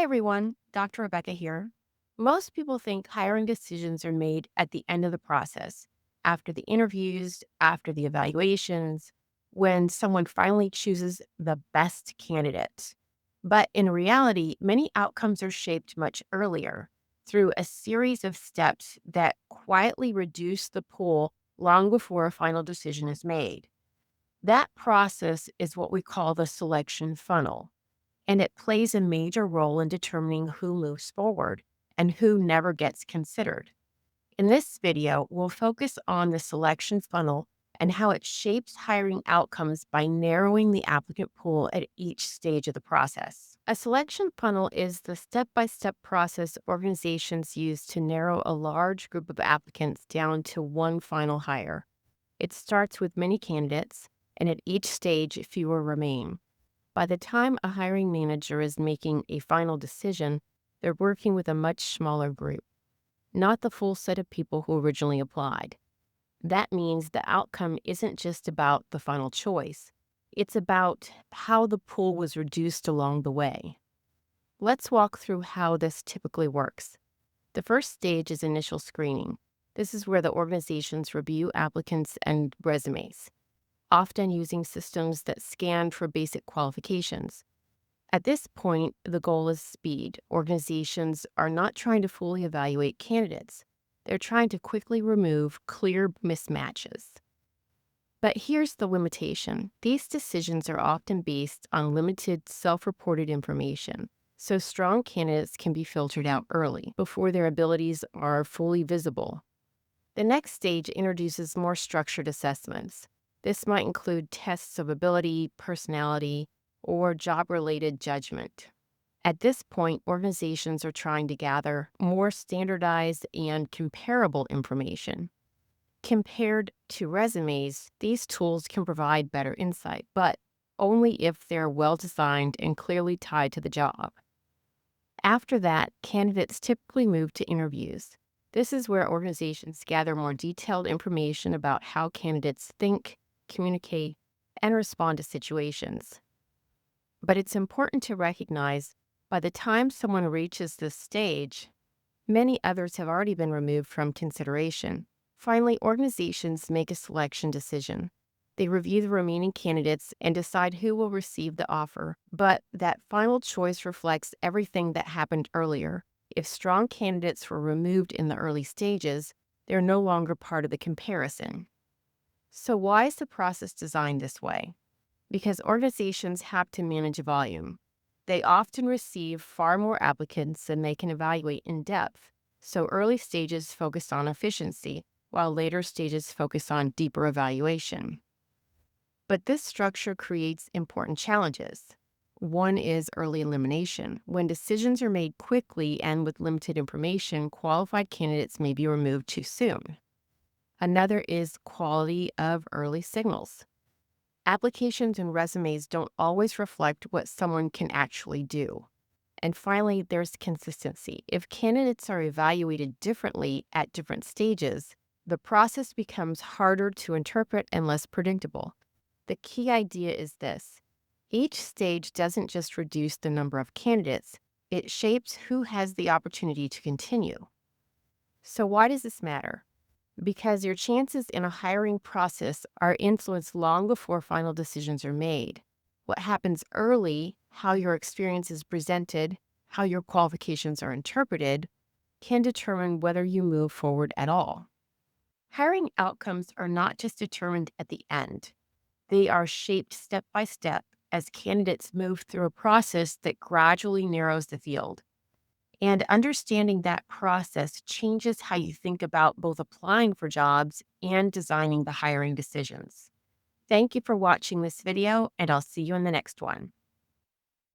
everyone, Dr. Rebecca here. Most people think hiring decisions are made at the end of the process, after the interviews, after the evaluations, when someone finally chooses the best candidate. But in reality, many outcomes are shaped much earlier through a series of steps that quietly reduce the pool long before a final decision is made. That process is what we call the selection funnel, and it plays a major role in determining who moves forward and who never gets considered. In this video, we'll focus on the selection funnel and how it shapes hiring outcomes by narrowing the applicant pool at each stage of the process. A selection funnel is the step by step process organizations use to narrow a large group of applicants down to one final hire. It starts with many candidates, and at each stage, fewer remain. By the time a hiring manager is making a final decision, they're working with a much smaller group, not the full set of people who originally applied. That means the outcome isn't just about the final choice, it's about how the pool was reduced along the way. Let's walk through how this typically works. The first stage is initial screening. This is where the organizations review applicants and resumes, often using systems that scan for basic qualifications. At this point, the goal is speed. Organizations are not trying to fully evaluate candidates. They're trying to quickly remove clear mismatches. But here's the limitation. These decisions are often based on limited self-reported information, so strong candidates can be filtered out early, before their abilities are fully visible. The next stage introduces more structured assessments. This might include tests of ability, personality, or job-related judgment. At this point, organizations are trying to gather more standardized and comparable information. Compared to resumes, these tools can provide better insight, but only if they're well-designed and clearly tied to the job. After that, candidates typically move to interviews. This is where organizations gather more detailed information about how candidates think, communicate, and respond to situations. But it's important to recognize by the time someone reaches this stage, many others have already been removed from consideration. Finally, organizations make a selection decision. They review the remaining candidates and decide who will receive the offer, but that final choice reflects everything that happened earlier. If strong candidates were removed in the early stages, they're no longer part of the comparison. So why is the process designed this way? Because organizations have to manage volume. They often receive far more applicants than they can evaluate in depth, so early stages focus on efficiency, while later stages focus on deeper evaluation. But this structure creates important challenges. One is early elimination. When decisions are made quickly and with limited information, qualified candidates may be removed too soon. Another is quality of early signals. Applications and resumes don't always reflect what someone can actually do. And finally, there's consistency. If candidates are evaluated differently at different stages, the process becomes harder to interpret and less predictable. The key idea is this: each stage doesn't just reduce the number of candidates, it shapes who has the opportunity to continue. So why does this matter? Because your chances in a hiring process are influenced long before final decisions are made. What happens early, how your experience is presented, how your qualifications are interpreted, can determine whether you move forward at all. Hiring outcomes are not just determined at the end. They are shaped step by step as candidates move through a process that gradually narrows the field. And understanding that process changes how you think about both applying for jobs and designing the hiring decisions. Thank you for watching this video, and I'll see you in the next one.